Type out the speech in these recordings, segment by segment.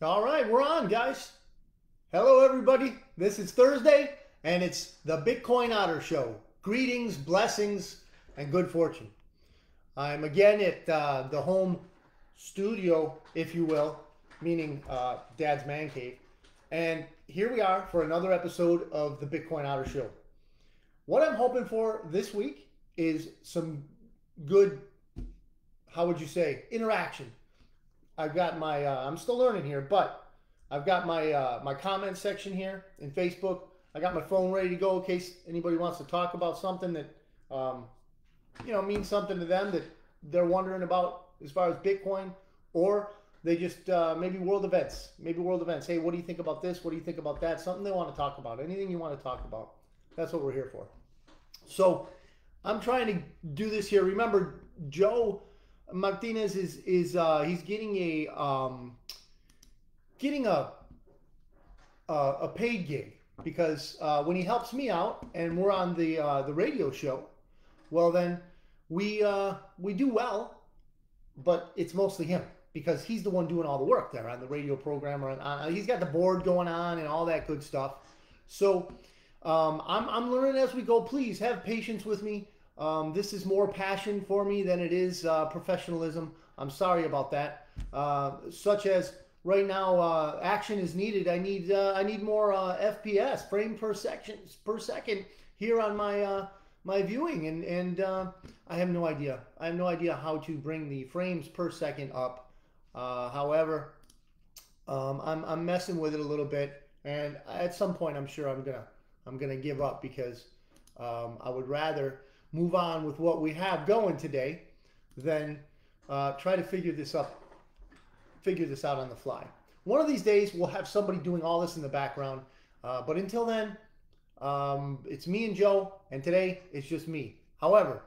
All right, we're on, guys. Hello, everybody. This is Thursday, and it's the Bitcoin Otter Show. Greetings, blessings, and good fortune. I'm again at the home studio, if you will, meaning Dad's man cave. And here we are for another episode of the Bitcoin Otter Show. What I'm hoping for this week is some good, how would you say, interaction. I've got my, I'm still learning here, but I've got my my comment section here in Facebook. I got my phone ready to go in case anybody wants to talk about something that, means something to them that they're wondering about as far as Bitcoin, or they just, maybe world events. Hey, what do you think about this? What do you think about that? Something they want to talk about. Anything you want to talk about. That's what we're here for. So I'm trying to do this here. Remember, Joe Martinez is he's getting a paid gig because when he helps me out and we're on the radio show, well then we do well, but it's mostly him because he's the one doing all the work there on the radio program, or he's got the board going on and all that good stuff. So I'm learning as we go. Please have patience with me. This is more passion for me than it is professionalism. I'm sorry about that. Such as right now, action is needed. I need more FPS, frame per second here on my my viewing, and I have no idea. I have no idea how to bring the frames per second up. However, I'm messing with it a little bit, and at some point, I'm sure I'm gonna give up because I would rather move on with what we have going today than try to figure this out on the fly. One of these days we'll have somebody doing all this in the background, but until then it's me and Joe, and today it's just me. However,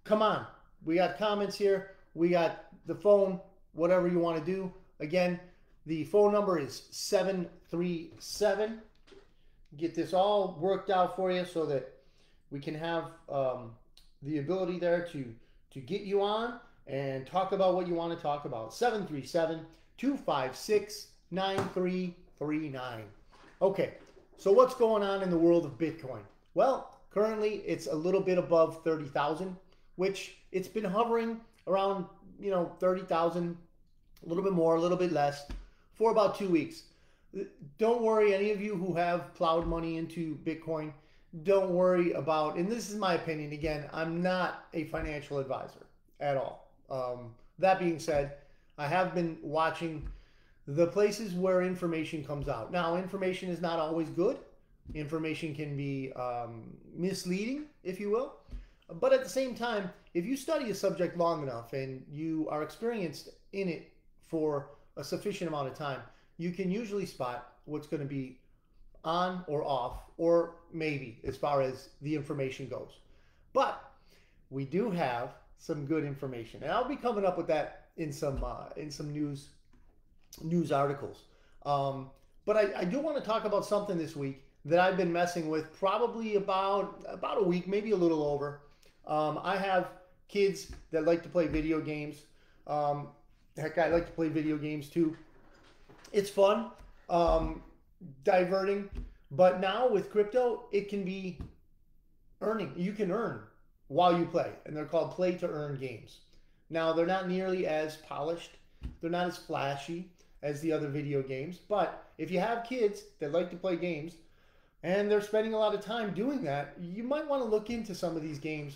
come on, we got comments here, we got the phone, whatever you want to do. Again, the phone number is 737. Get this all worked out for you so that we can have the ability there to get you on and talk about what you want to talk about. 737-256-9339. Okay, so what's going on in the world of Bitcoin? Well, currently it's a little bit above 30,000, which it's been hovering around, 30,000, a little bit more, a little bit less, for about 2 weeks. Don't worry, any of you who have plowed money into Bitcoin, don't worry about, and this is my opinion, again, I'm not a financial advisor at all. That being said, I have been watching the places where information comes out. Now, information is not always good. Information can be misleading, if you will. But at the same time, if you study a subject long enough and you are experienced in it for a sufficient amount of time, you can usually spot what's going to be on or off, or maybe as far as the information goes. But we do have some good information, and I'll be coming up with that in some news articles. But I do want to talk about something this week that I've been messing with probably about a week, maybe a little over. I have kids that like to play video games. Heck, I like to play video games too. It's fun, diverting, but now with crypto, it can be earning. You can earn while you play, and they're called play to earn games. Now, they're not nearly as polished. They're not as flashy as the other video games, but if you have kids that like to play games and they're spending a lot of time doing that, you might want to look into some of these games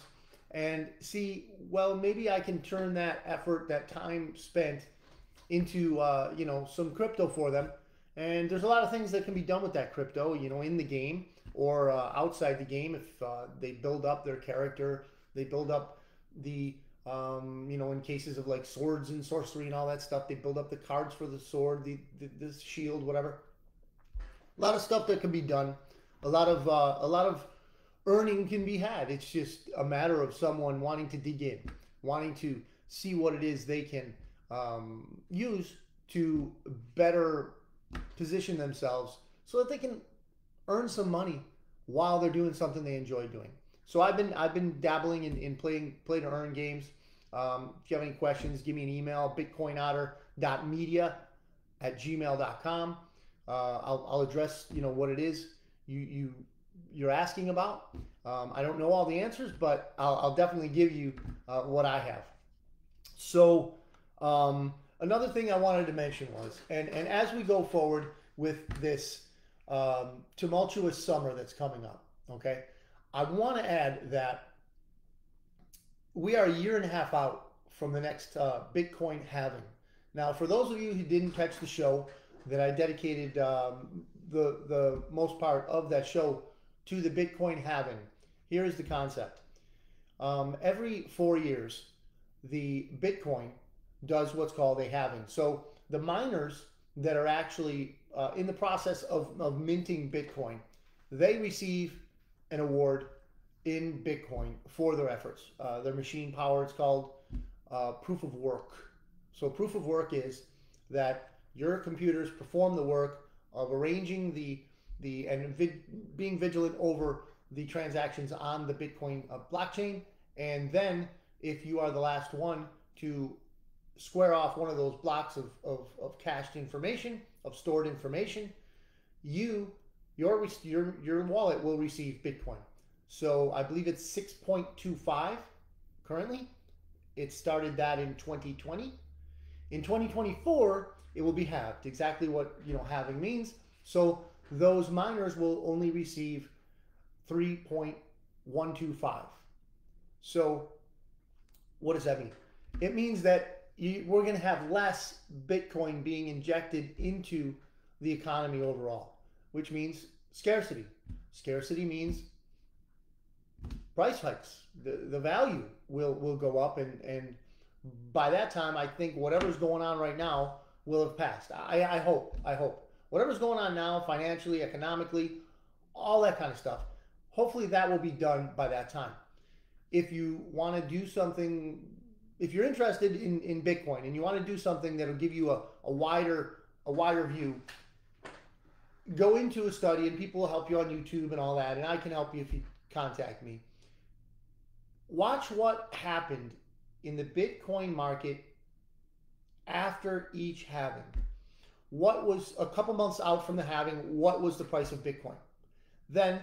and see, well, maybe I can turn that effort, that time spent into some crypto for them. And there's a lot of things that can be done with that crypto, in the game or outside the game. If they build up their character, they build up the in cases of like swords and sorcery and all that stuff, they build up the cards for the sword, the shield, whatever. A lot of stuff that can be done. A lot of earning can be had. It's just a matter of someone wanting to dig in, wanting to see what it is they can use to better position themselves so that they can earn some money while they're doing something they enjoy doing. So I've been dabbling in play to earn games. If you have any questions, give me an email, bitcoinotter.media at gmail.com. I'll address what it is you're asking about. I don't know all the answers, but I'll definitely give you what I have. So another thing I wanted to mention was, and as we go forward with this tumultuous summer that's coming up, okay, I want to add that we are a year and a half out from the next Bitcoin halving. Now, for those of you who didn't catch the show, that I dedicated the most part of that show to the Bitcoin halving. Here is the concept. Every 4 years, the Bitcoin does what's called a halving. So the miners that are actually in the process of minting Bitcoin, they receive an award in Bitcoin for their efforts. Their machine power, it's called proof of work. So proof of work is that your computers perform the work of arranging being vigilant over the transactions on the Bitcoin blockchain. And then if you are the last one to square off one of those blocks of cached information, of stored information, your wallet will receive Bitcoin. So I believe it's 6.25 currently. It started that in 2020. In 2024, it will be halved. Exactly what halving means. So those miners will only receive 3.125. So what does that mean? It means that we're going to have less Bitcoin being injected into the economy overall, which means scarcity. Scarcity means price hikes. The value will go up, and by that time, I think whatever's going on right now will have passed. I hope. Whatever's going on now, financially, economically, all that kind of stuff, hopefully that will be done by that time. If you want to do something, if you're interested in Bitcoin and you want to do something that'll give you a wider view, go into a study, and people will help you on YouTube and all that, and I can help you if you contact me. Watch what happened in the Bitcoin market after each halving. What was a couple months out from the halving? What was the price of Bitcoin? Then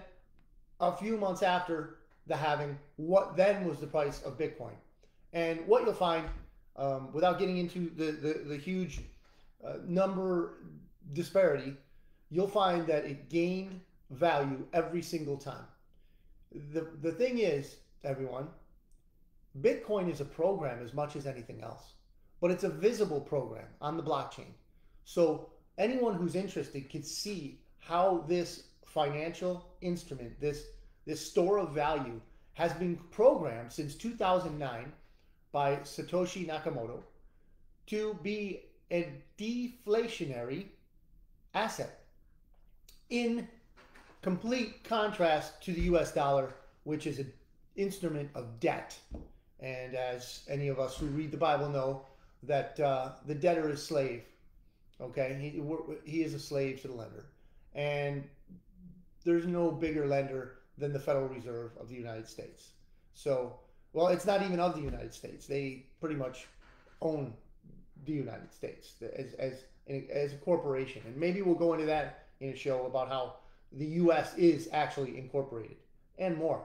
a few months after the halving, what then was the price of Bitcoin? And what you'll find, without getting into the huge number disparity, you'll find that it gained value every single time. The thing is, everyone, Bitcoin is a program as much as anything else, but it's a visible program on the blockchain. So anyone who's interested can see how this financial instrument, this store of value, has been programmed since 2009 by Satoshi Nakamoto to be a deflationary asset, in complete contrast to the US dollar, which is an instrument of debt. And as any of us who read the Bible know, that the debtor is slave. Okay, he is a slave to the lender, and there's no bigger lender than the Federal Reserve of the United States. So, well, it's not even of the United States. They pretty much own the United States as a corporation, and maybe we'll go into that in a show about how the U.S. is actually incorporated and more.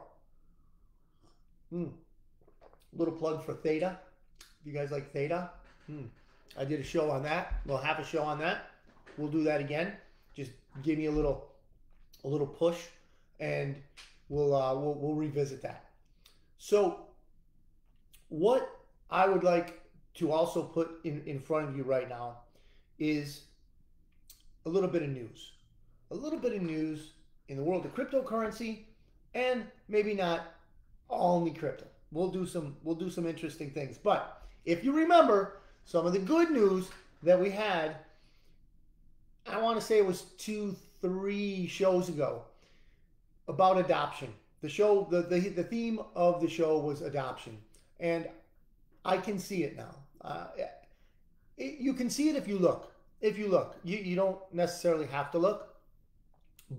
Little plug for Theta. If you guys like Theta, I did a show on that. Well, half a show on that. We'll do that again. Just give me a little push, and we'll revisit that. So, what I would like to also put in front of you right now is a little bit of news. A little bit of news in the world of cryptocurrency, and maybe not only crypto. We'll do some interesting things. But if you remember some of the good news that we had, I want to say it was 2-3 shows ago, about adoption. The theme of the show was adoption, and I can see it now. You can see it if you look. You don't necessarily have to look,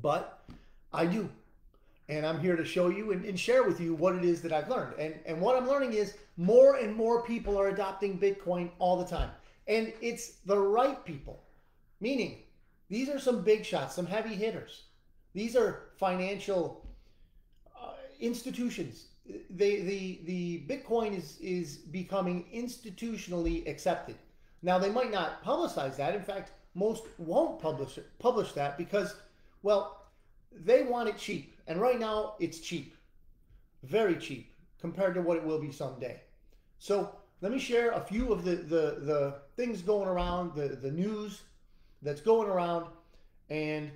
but I do. And I'm here to show you and share with you what it is that I've learned. And what I'm learning is more and more people are adopting Bitcoin all the time. And it's the right people. Meaning, these are some big shots, some heavy hitters. These are financial institutions. The Bitcoin is becoming institutionally accepted. Now, they might not publicize that. In fact, most won't publish that because, well, they want it cheap. And right now, it's cheap, very cheap compared to what it will be someday. So let me share a few of the things going around, the news that's going around, and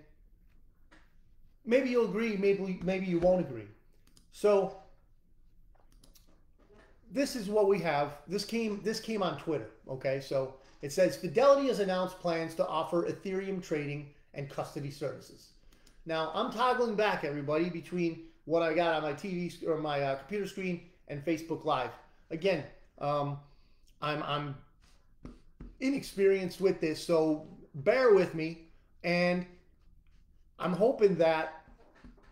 maybe you'll agree, maybe you won't agree. So this is what we have. This came on Twitter. Okay, so it says Fidelity has announced plans to offer Ethereum trading and custody services. Now I'm toggling back, everybody, between what I got on my TV or my computer screen and Facebook Live. Again, I'm inexperienced with this, so bear with me, and I'm hoping that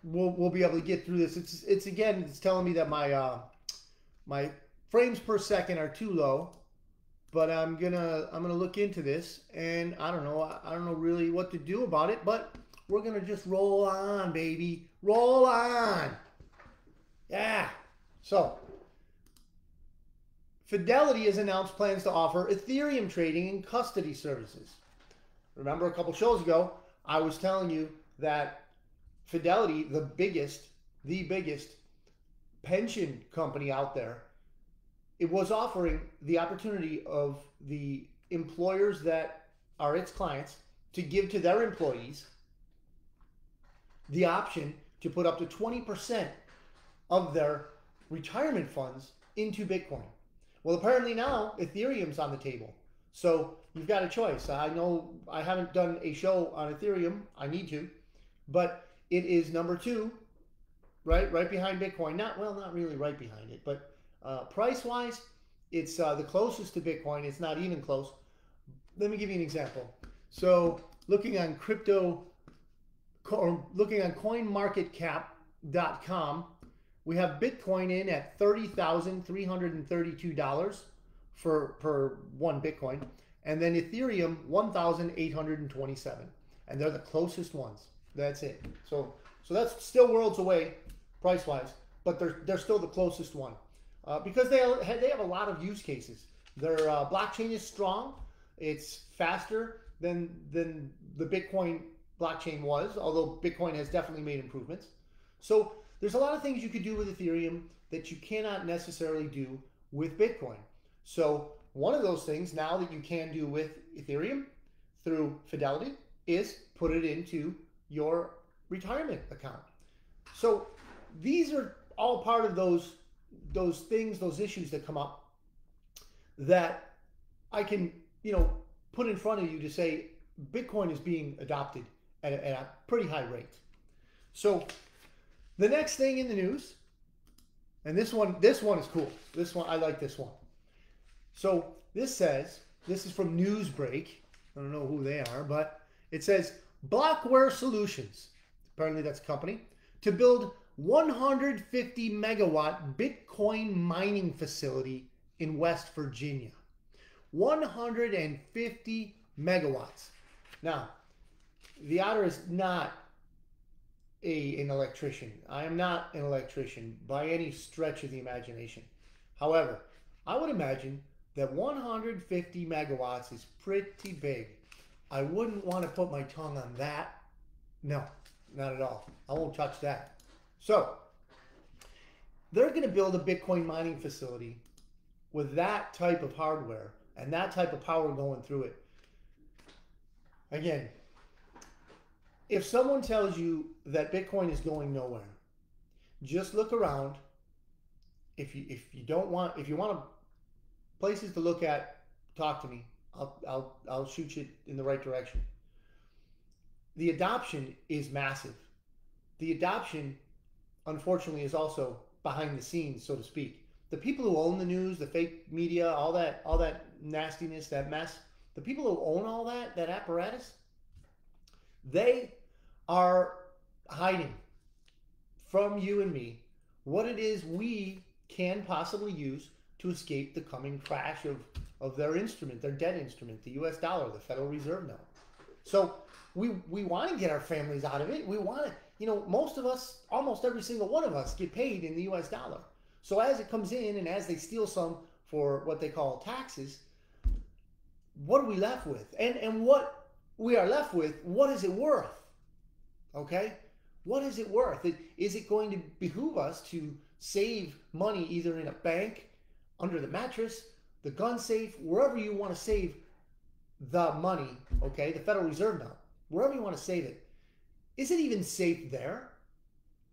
we'll be able to get through this. It's telling me that my frames per second are too low, but I'm gonna look into this, and I don't know really what to do about it, but we're gonna just roll on, baby, roll on. Yeah. So Fidelity has announced plans to offer Ethereum trading and custody services. Remember a couple shows ago, I was telling you that Fidelity, the biggest pension company out there, it was offering the opportunity of the employers that are its clients to give to their employees the option to put up to 20% of their retirement funds into Bitcoin. Well, apparently now Ethereum's on the table. So you've got a choice. I know I haven't done a show on Ethereum. I need to, but it is number 2, right behind Bitcoin. Not really right behind it, but price-wise, it's the closest to Bitcoin. It's not even close. Let me give you an example. So looking on CoinMarketCap.com, we have Bitcoin in at $30,332 per one Bitcoin, and then Ethereum 1,827, and they're the closest ones. That's it. So that's still worlds away price-wise, but they're still the closest one because they have a lot of use cases. Their blockchain is strong. It's faster than the Bitcoin blockchain was, although Bitcoin has definitely made improvements. So there's a lot of things you could do with Ethereum that you cannot necessarily do with Bitcoin. So one of those things now that you can do with Ethereum through Fidelity is put it into your retirement account. So these are all part of those things, those issues that come up that I can, put in front of you to say Bitcoin is being adopted at a pretty high rate. So the next thing in the news, and this one is cool. This one, I like this one. So this is from Newsbreak. I don't know who they are, but it says Blockware Solutions, apparently that's a company, to build 150 megawatt Bitcoin mining facility in West Virginia. 150 megawatts. Now, the Otter is not an electrician. I am not an electrician by any stretch of the imagination. However, I would imagine that 150 megawatts is pretty big. I wouldn't want to put my tongue on that. No, not at all. I won't touch that. So, they're going to build a Bitcoin mining facility with that type of hardware and that type of power going through it. Again, if someone tells you that Bitcoin is going nowhere, just look around. If you want places to look at, talk to me. I'll shoot you in the right direction. The adoption is massive. The adoption, unfortunately, is also behind the scenes, so to speak. The people who own the news, the fake media, all that nastiness, that mess, the people who own all that apparatus, they are hiding from you and me what it is we can possibly use to escape the coming crash of their instrument, their debt instrument, the US dollar, the Federal Reserve note. So we want to get our families out of it. We want to, most of us, almost every single one of us, get paid in the U.S. dollar. So as it comes in and as they steal some for what they call taxes, what are we left with? And what we are left with, what is it worth? Okay? What is it worth? Is it going to behoove us to save money either in a bank, under the mattress, the gun safe, wherever you want to save the money, okay? The Federal Reserve now, wherever you want to save it. Is it even safe there?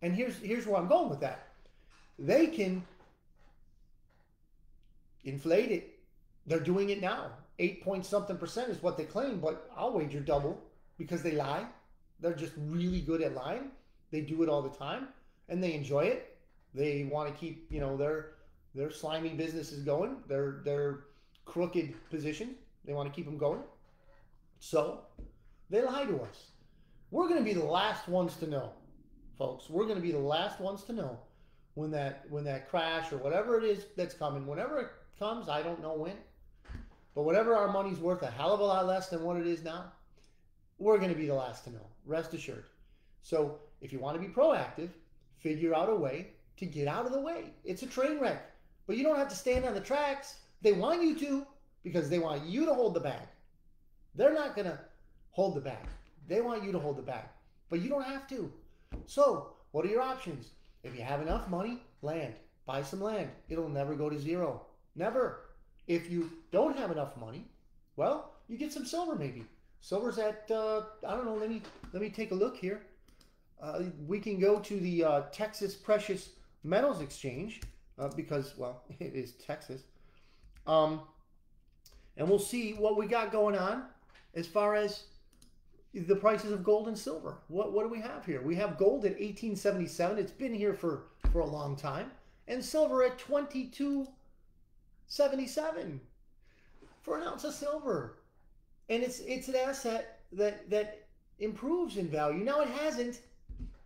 And here's where I'm going with that. They can inflate it. They're doing it now. 8-point-something% is what they claim, but I'll wager double because they lie. They're just really good at lying. They do it all the time, and they enjoy it. They want to keep, their slimy businesses going, their crooked position. They want to keep them going. So they lie to us. We're going to be the last ones to know, folks. We're going to be the last ones to know when that crash or whatever it is that's coming, whenever it comes, I don't know when, but whatever our money's worth, a hell of a lot less than what it is now, we're going to be the last to know. Rest assured. So if you want to be proactive, figure out a way to get out of the way. It's a train wreck, but you don't have to stand on the tracks. They want you to because they want you to hold the bag. They're not going to hold the bag. They want you to hold the bag, but you don't have to. So what are your options? If you have enough money, land. Buy some land. It'll never go to zero. Never. If you don't have enough money, well, you get some silver maybe. Silver's at, I don't know, let me take a look here. We can go to the Texas Precious Metals Exchange because, well, it is Texas. And we'll see what we got going on as far as the prices of gold and silver. What do we have here? We have gold at 1877. It's been here for a long time. And silver at 22.77 for an ounce of silver. And it's an asset that improves in value. Now, it hasn't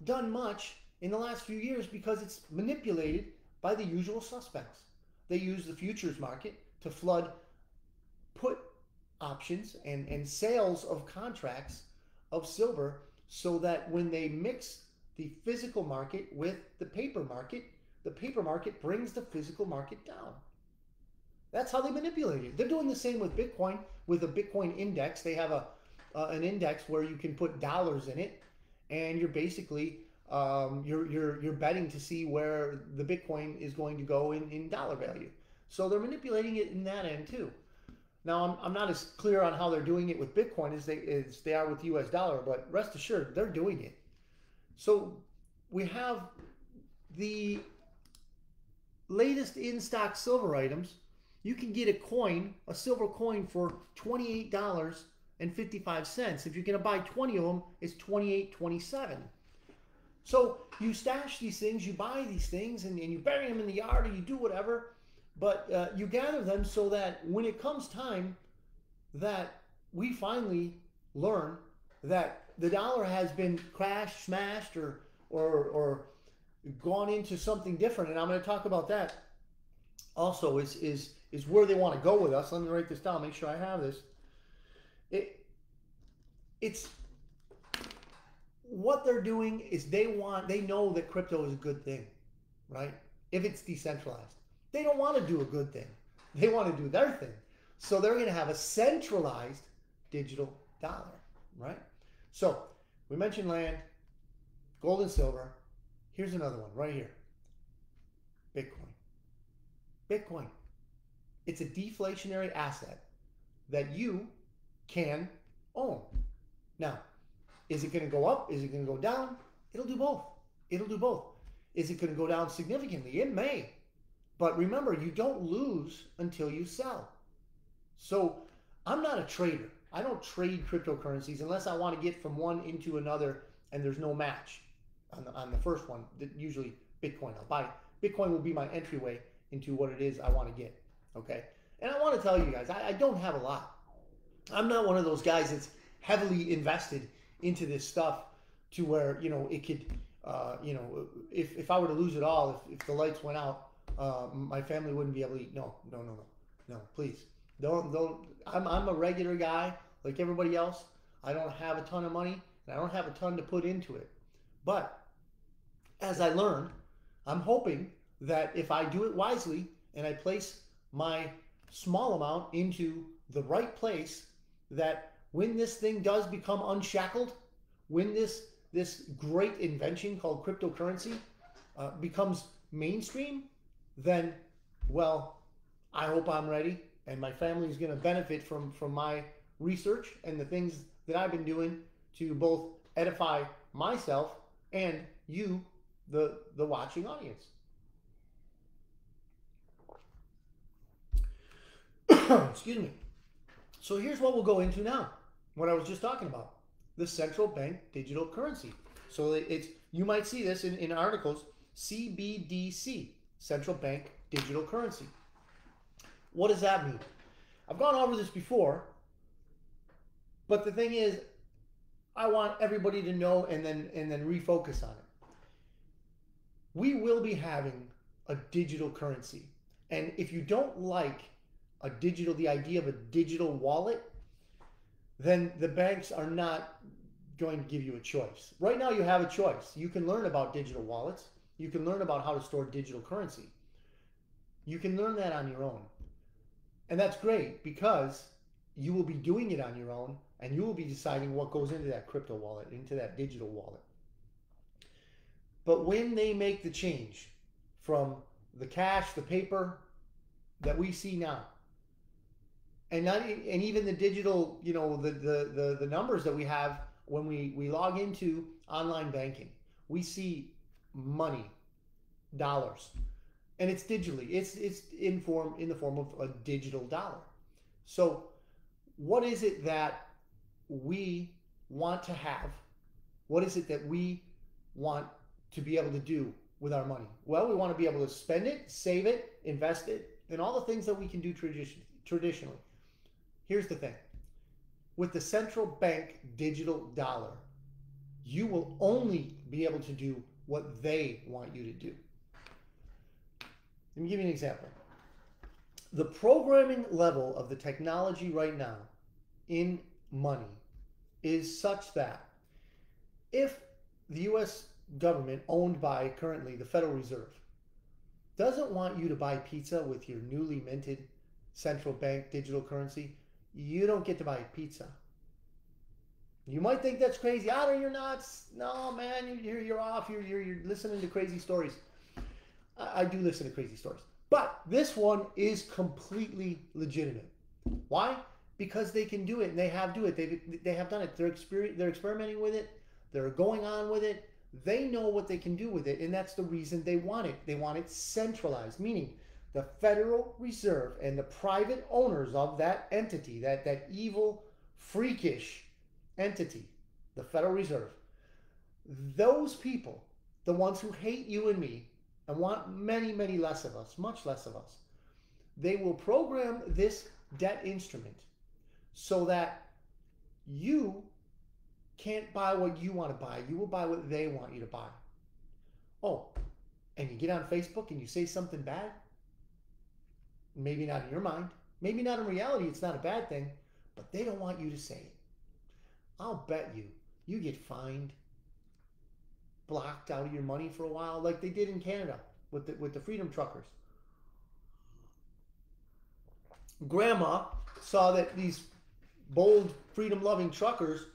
done much in the last few years because it's manipulated by the usual suspects. They use the futures market to flood put options and sales of contracts of silver so that when they mix the physical market with the paper market brings the physical market down. That's how they manipulate it. They're doing the same with Bitcoin, with a Bitcoin index. They have an index where you can put dollars in it, and you're basically you're betting to see where the Bitcoin is going to go in dollar value. So they're manipulating it in that end too. Now, I'm not as clear on how they're doing it with Bitcoin as they are with the US dollar, but rest assured, they're doing it. So we have the latest in-stock silver items. You can get a silver coin for $28.55. If you're going to buy 20 of them, it's $28.27. So you stash these things, you buy these things, and you bury them in the yard, or you do whatever. But you gather them so that when it comes time that we finally learn that the dollar has been crashed, smashed, or gone into something different, and I'm going to talk about that also, is where they want to go with us. Let me write this down, make sure I have this. It's what they're doing is they know that crypto is a good thing, right? If it's decentralized. They don't want to do a good thing. They want to do their thing. So they're going to have a centralized digital dollar, right? So we mentioned land, gold and silver. Here's another one right here. Bitcoin. Bitcoin. It's a deflationary asset that you can own. Now, is it going to go up? Is it going to go down? It'll do both. It'll do both. Is it going to go down significantly? It may. But remember, you don't lose until you sell. So I'm not a trader. I don't trade cryptocurrencies unless I want to get from one into another and there's no match on the first one. Usually Bitcoin. I'll buy Bitcoin will be my entryway into what it is I want to get. Okay. And I want to tell you guys, I don't have a lot. I'm not one of those guys that's heavily invested into this stuff to where, it could, if I were to lose it all, if the lights went out, my family wouldn't be able to eat. No, please. Don't. I'm a regular guy like everybody else. I don't have a ton of money, and I don't have a ton to put into it. But as I learn, I'm hoping that if I do it wisely and I place my small amount into the right place, that when this thing does become unshackled, when this great invention called cryptocurrency becomes mainstream, then, well, I hope I'm ready, and my family is going to benefit from my research and the things that I've been doing to both edify myself and you, the watching audience. Excuse me. So here's what we'll go into now. What I was just talking about, the central bank digital currency. So it's, you might see this in articles, CBDC, central bank digital currency. What does that mean? I've gone over this before, but the thing is, I want everybody to know and then refocus on it. We will be having a digital currency. And if you don't like the idea of a digital wallet, then the banks are not going to give you a choice. Right now you have a choice. You can learn about digital wallets. You can learn about how to store digital currency. You can learn that on your own. And that's great because you will be doing it on your own and you will be deciding what goes into that crypto wallet, into that digital wallet. But when they make the change from the cash, the paper that we see now, and even the digital, the numbers that we have when we log into online banking, we see money, dollars, and it's digitally. It's in the form of a digital dollar. So, what is it that we want to have? What is it that we want to be able to do with our money? Well, we want to be able to spend it, save it, invest it, and all the things that we can do traditionally. Here's the thing. With the central bank digital dollar, you will only be able to do what they want you to do. Let me give you an example. The programming level of the technology right now in money is such that if the U.S. government, owned by currently the Federal Reserve, doesn't want you to buy pizza with your newly minted central bank digital currency, you don't get to buy pizza. You might think that's crazy. Otter, you're nuts. No, man, you're off. You're listening to crazy stories. I do listen to crazy stories. But this one is completely legitimate. Why? Because they can do it, and they have do it. They have done it. They're experimenting with it. They're going on with it. They know what they can do with it, and that's the reason they want it. They want it centralized, meaning the Federal Reserve and the private owners of that entity, that evil, freakish entity, the Federal Reserve, those people, the ones who hate you and me and want many, many less of us, much less of us, they will program this debt instrument so that you can't buy what you want to buy. You will buy what they want you to buy. Oh, and you get on Facebook and you say something bad? Maybe not in your mind. Maybe not in reality. It's not a bad thing. But they don't want you to say it. I'll bet you get fined, blocked out of your money for a while, like they did in Canada with the Freedom Truckers. Grandma saw that these bold, freedom-loving truckers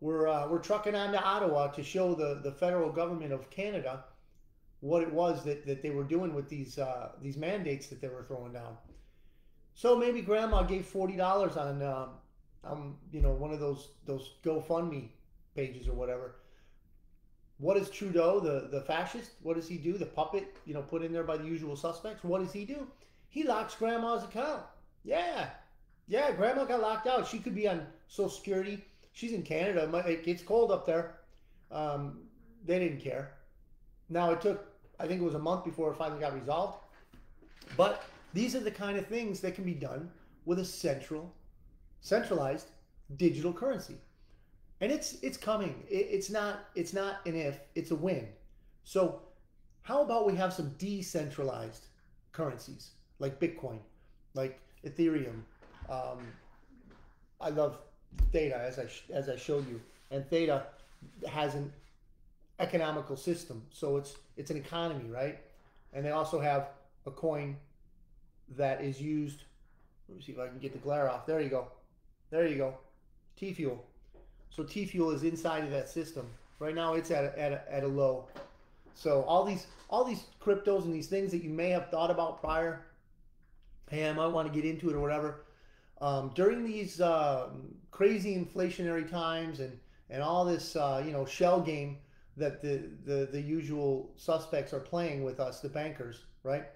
were trucking on to Ottawa to show the federal government of Canada what it was that they were doing with these mandates that they were throwing down. So maybe Grandma gave $40 on one of those GoFundMe pages or whatever. What is Trudeau, the fascist? What does he do? The puppet, put in there by the usual suspects. What does he do? He locks Grandma's account. Yeah, Grandma got locked out. She could be on Social Security. She's in Canada. It gets cold up there. They didn't care. Now it took, I think it was a month before it finally got resolved. But these are the kind of things that can be done with a centralized digital currency. And it's coming. It's not an if, it's a when. So how about we have some decentralized currencies like Bitcoin, like Ethereum. I love Theta, as I showed you, and Theta has an economical system, so it's an economy, right? And they also have a coin that is used. Let me see if I can get the glare off. There you go. There you go. T fuel. So T fuel is inside of that system. Right now it's at a low. So all these cryptos and these things that you may have thought about prior, hey, I might want to get into it or whatever. During these crazy inflationary times and all this shell game that the usual suspects are playing with us, the bankers, right?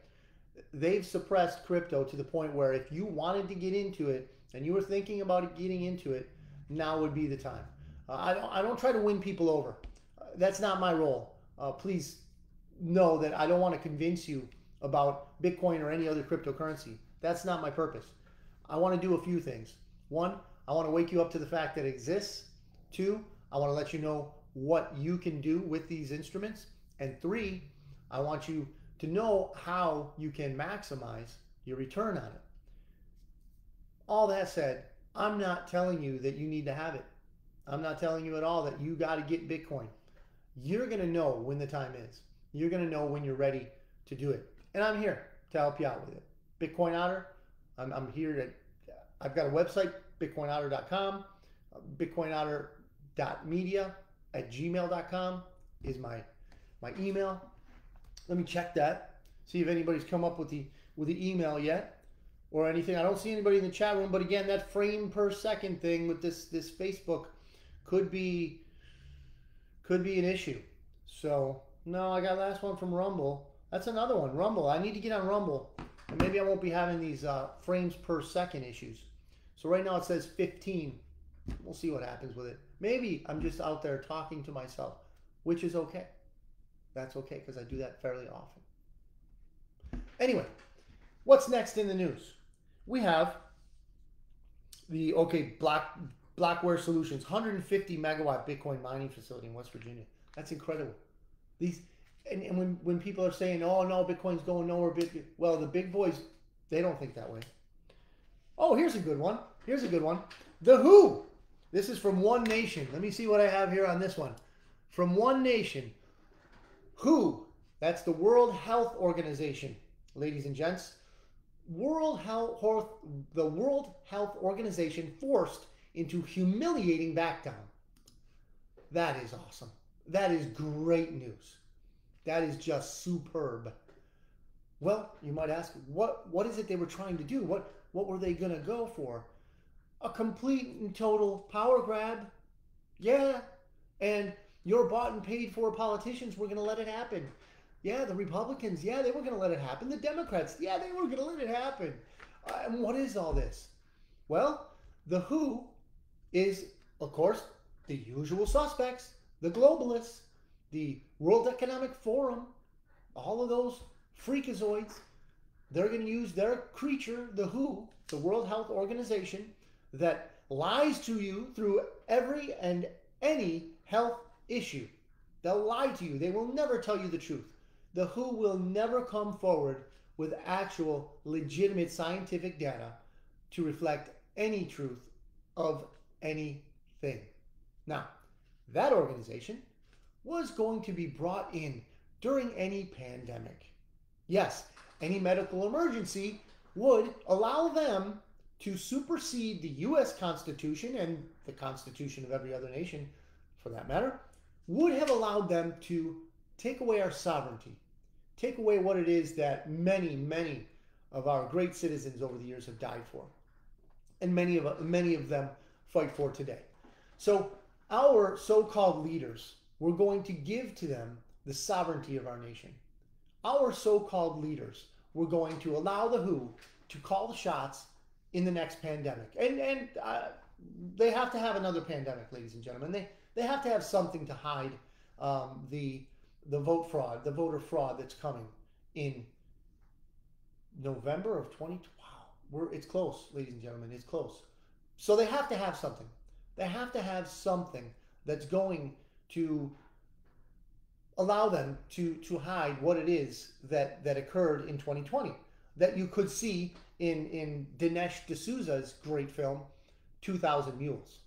They've suppressed crypto to the point where if you wanted to get into it and you were thinking about getting into it, now would be the time. I don't try to win people over. That's not my role. Please know that I don't want to convince you about Bitcoin or any other cryptocurrency. That's not my purpose. I want to do a few things. One, I want to wake you up to the fact that it exists. Two, I want to let you know what you can do with these instruments. And three, I want you to know how you can maximize your return on it. All that said, I'm not telling you that you need to have it. I'm not telling you at all that you got to get Bitcoin. You're going to know when the time is. You're going to know when you're ready to do it. And I'm here to help you out with it. Bitcoin Otter, I'm here to, I've got a website, bitcoinotter.com, bitcoinotter.media@gmail.com is my email. Let me check that, see if anybody's come up with the email yet or anything. I don't see anybody in the chat room, but again, that frame per second thing with this Facebook could be an issue. So no, I got last one from Rumble. That's another one, Rumble. I need to get on Rumble, and maybe I won't be having these frames per second issues. So right now it says 15. We'll see what happens with it. Maybe I'm just out there talking to myself, which is okay. That's okay, because I do that fairly often. Anyway, what's next in the news? We have the Blackware Solutions 150 megawatt Bitcoin mining facility in West Virginia. That's incredible. These and when people are saying, "Oh no, Bitcoin's going nowhere," well, the big boys, they don't think that way. Oh, here's a good one. Here's a good one. The WHO. This is from One Nation. Let me see what I have here on this one. From One Nation. WHO. That's the World Health Organization, ladies and gents. The World Health Organization forced into humiliating backdown. That is awesome. That is great news. That is just superb. Well, you might ask, what is it they were trying to do? What were they going to go for? A complete and total power grab? Yeah. And your bought and paid for politicians were going to let it happen. Yeah, the Republicans, yeah, they were going to let it happen. The Democrats, yeah, they were going to let it happen. And what is all this? Well, the WHO is, of course, the usual suspects, the globalists, the World Economic Forum, all of those freakazoids. They're going to use their creature, the WHO, the World Health Organization, that lies to you through every and any health issue. They'll lie to you. They will never tell you the truth. The WHO will never come forward with actual legitimate scientific data to reflect any truth of anything. Now, that organization was going to be brought in during any pandemic. Yes, any medical emergency would allow them to supersede the U.S. Constitution and the Constitution of every other nation, for that matter, would have allowed them to take away our sovereignty, take away what it is that many, many of our great citizens over the years have died for, and many of them fight for today. So our so-called leaders were going to give to them the sovereignty of our nation. Our so-called leaders were going to allow the WHO to call the shots in the next pandemic. And they have to have another pandemic, ladies and gentlemen. They have to have something to hide the vote fraud, the voter fraud that's coming in November of 2020. Wow, it's close, ladies and gentlemen. It's close. So they have to have something. They have to have something that's going to allow them to hide what it is that occurred in 2020 that you could see in Dinesh D'Souza's great film 2,000 Mules.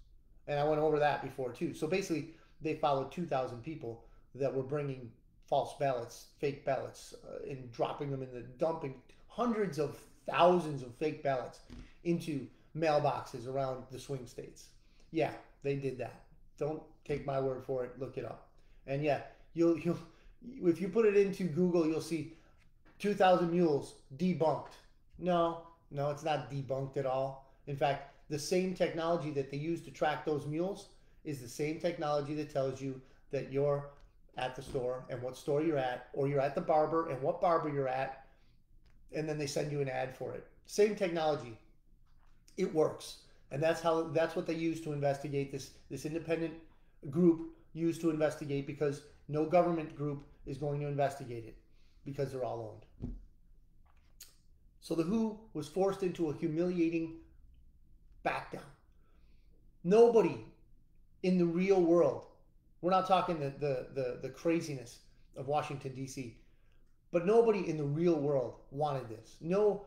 And I went over that before too. So basically, they followed 2,000 people that were bringing false ballots, fake ballots, and dropping them in the dumping hundreds of thousands of fake ballots into mailboxes around the swing states. Yeah, they did that. Don't take my word for it. Look it up. And yeah, you'll if you put it into Google, you'll see 2,000 mules debunked. No, no, it's not debunked at all. In fact, the same technology that they use to track those mules is the same technology that tells you that you're at the store and what store you're at, or you're at the barber and what barber you're at, and then they send you an ad for it. Same technology. It works. And that's what they use to investigate this independent group used to investigate, because no government group is going to investigate it because they're all owned. So the WHO was forced into a humiliating back down. Nobody in the real world, we're not talking the craziness of Washington, D.C., but nobody in the real world wanted this. No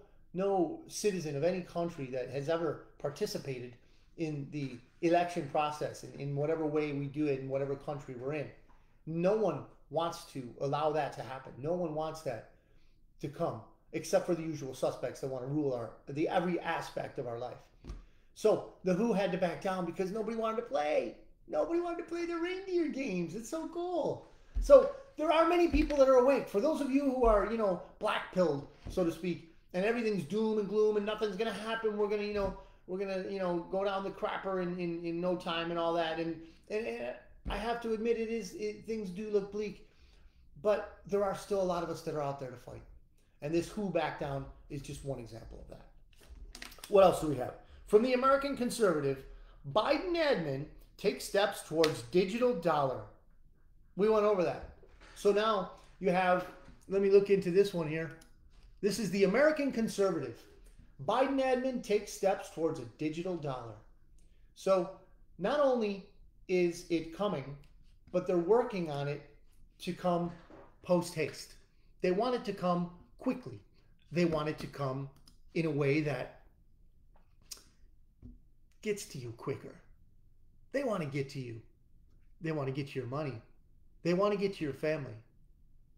citizen of any country that has ever participated in the election process in whatever way we do it in whatever country we're in. No one wants to allow that to happen. No one wants that to come, except for the usual suspects that want to rule every aspect of our life. So the WHO had to back down because nobody wanted to play. Nobody wanted to play the reindeer games. It's so cool. So there are many people that are awake. For those of you who are, black-pilled, so to speak, and everything's doom and gloom and nothing's gonna happen, we're gonna go down the crapper in no time and all that. And I have to admit, things do look bleak, but there are still a lot of us that are out there to fight. And this WHO back down is just one example of that. What else do we have? From the American Conservative, Biden admin takes steps towards digital dollar. We went over that. So now you have, let me look into this one here. This is the American Conservative. Biden admin takes steps towards a digital dollar. So not only is it coming, but they're working on it to come post haste. They want it to come quickly. They want it to come in a way that gets to you quicker. They want to get to you. They want to get to your money. They want to get to your family.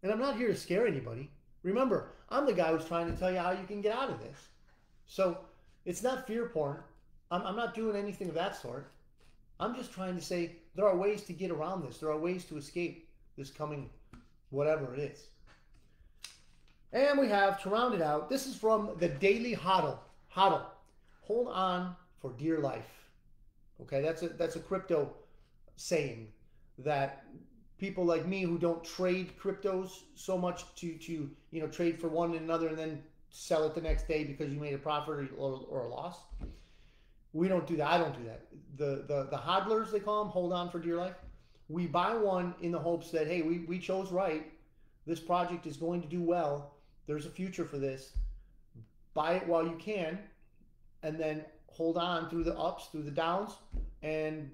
And I'm not here to scare anybody. Remember, I'm the guy who's trying to tell you how you can get out of this. So it's not fear porn. I'm not doing anything of that sort. I'm just trying to say there are ways to get around this. There are ways to escape this coming whatever it is. And we have, to round it out, this is from the Daily Hodl. Hodl. Hold on for dear life. Okay, that's a crypto saying that people like me who don't trade cryptos so much to trade for one and another and then sell it the next day because you made a profit or a loss. We don't do that. I don't do that. The hodlers, they call them, hold on for dear life. We buy one in the hopes that, hey, we chose right. This project is going to do well. There's a future for this. Buy it while you can, and then hold on through the ups, through the downs, and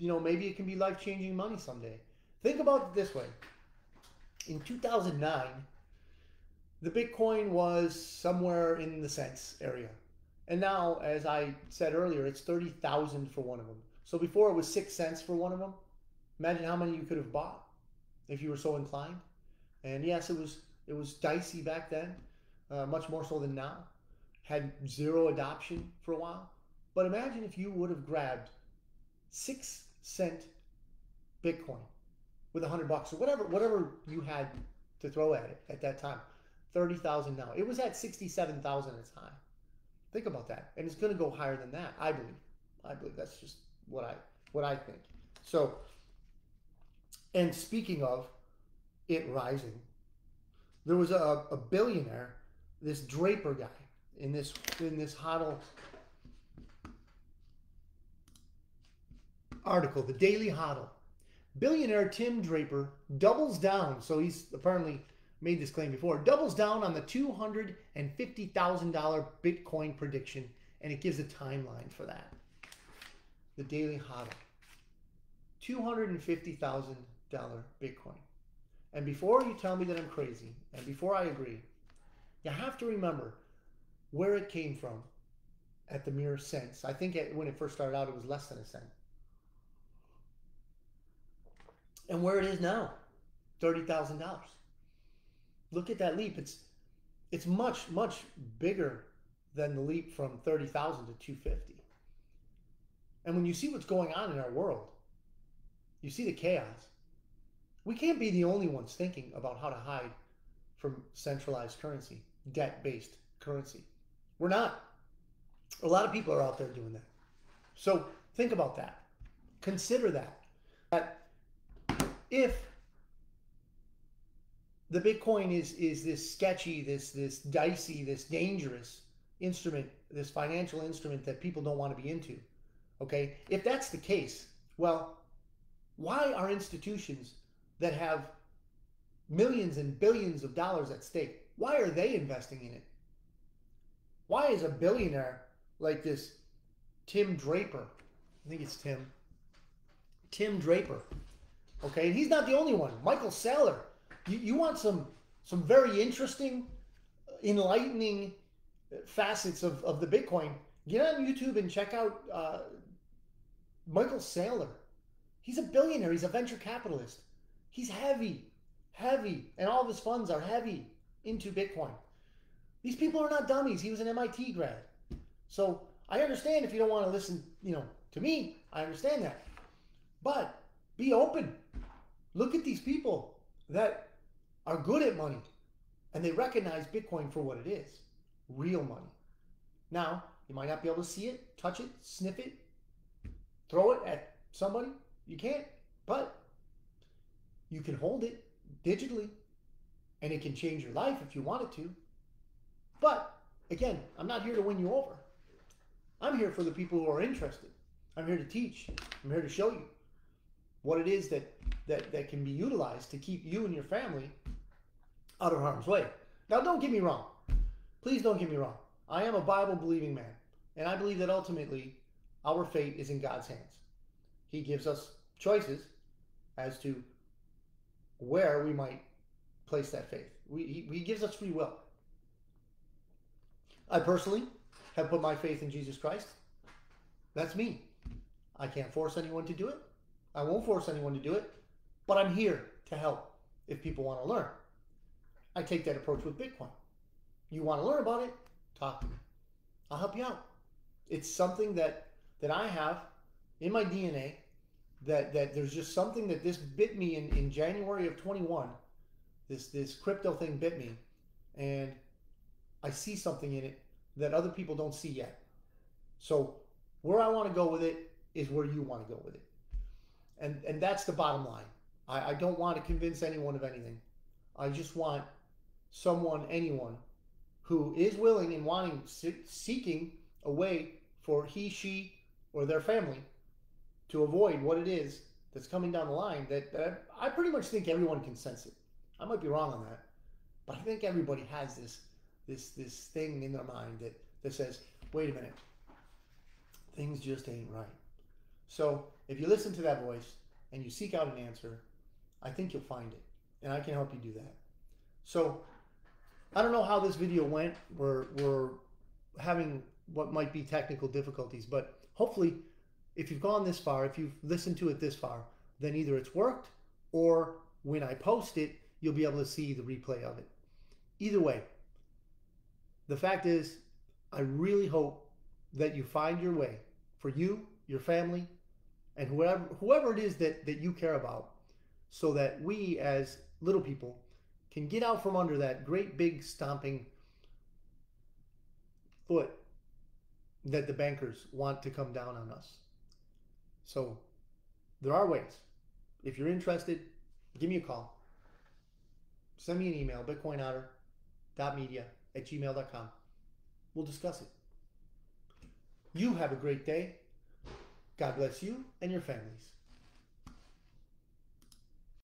maybe it can be life-changing money someday. Think about it this way. In 2009, the Bitcoin was somewhere in the cents area. And now, as I said earlier, it's 30,000 for one of them. So before it was 6 cents for one of them. Imagine how many you could have bought if you were so inclined. And yes, it was dicey back then, much more so than now. Had zero adoption for a while. But imagine if you would have grabbed 6 cent Bitcoin with $100 or whatever you had to throw at it at that time. 30,000 now. It was at 67,000 at its high. Think about that, and it's going to go higher than that. I believe that's just what I think. So, and speaking of it rising, there was a billionaire, this Draper guy, in this hodl article, the Daily Hodl. Billionaire Tim Draper doubles down, so he's apparently made this claim before, doubles down on the $250,000 Bitcoin prediction, and it gives a timeline for that. The Daily Hodl. $250,000 Bitcoin. And before you tell me that I'm crazy, and before I agree, you have to remember where it came from at the mere cents. I think when it first started out, it was less than a cent. and where it is now, $30,000. Look at that leap. It's much, much bigger than the leap from 30,000 to 250. And when you see what's going on in our world, you see the chaos. We can't be the only ones thinking about how to hide from centralized currency, debt-based currency. We're not. A lot of people are out there doing that. So think about that. Consider that. That if the Bitcoin is this sketchy, this dicey, this dangerous instrument, this financial instrument that people don't want to be into, okay? If that's the case, well, why are institutions that have millions and billions of dollars at stake, why are they investing in it? Why is a billionaire like this Tim Draper, I think it's Tim Draper, okay? And he's not the only one. Michael Saylor. You want some very interesting, enlightening facets of the Bitcoin, get on YouTube and check out Michael Saylor. He's a billionaire. He's a venture capitalist. He's heavy, and all of his funds are heavy into Bitcoin. These people are not dummies. He was an MIT grad. So I understand if you don't want to listen, to me, I understand that. But be open. Look at these people that are good at money and they recognize Bitcoin for what it is, real money. Now, you might not be able to see it, touch it, sniff it, throw it at somebody. You can't, but you can hold it digitally and it can change your life if you want it to. But again, I'm not here to win you over. I'm here for the people who are interested. I'm here to teach. I'm here to show you what it is that can be utilized to keep you and your family out of harm's way. Now, don't get me wrong. Please don't get me wrong. I am a Bible-believing man, and I believe that ultimately our fate is in God's hands. He gives us choices as to where we might place that faith. He gives us free will. I personally have put my faith in Jesus Christ. That's me. I can't force anyone to do it. I won't force anyone to do it, but I'm here to help if people want to learn. I take that approach with Bitcoin. You want to learn about it? Talk to me. I'll help you out. It's something that I have in my DNA, that there's just something that this bit me in January of 21. This crypto thing bit me, and I see something in it that other people don't see yet. So where I want to go with it is where you want to go with it. And that's the bottom line. I don't want to convince anyone of anything. I just want anyone who is willing and wanting, seeking a way for he, she, or their family to avoid what it is that's coming down the line, that I pretty much think everyone can sense it. I might be wrong on that, but I think everybody has this thing in their mind that says, wait a minute, things just ain't right. So if you listen to that voice and you seek out an answer, I think you'll find it, and I can help you do that. So I don't know how this video went. We're having what might be technical difficulties, but hopefully if you've gone this far, if you've listened to it this far, then either it's worked, or when I post it, you'll be able to see the replay of it. Either way, the fact is, I really hope that you find your way for you, your family, and whoever it is that you care about, so that we as little people can get out from under that great big stomping foot that the bankers want to come down on us. So there are ways. If you're interested, give me a call. Send me an email, bitcoinotter.media@gmail.com. We'll discuss it. You have a great day. God bless you and your families.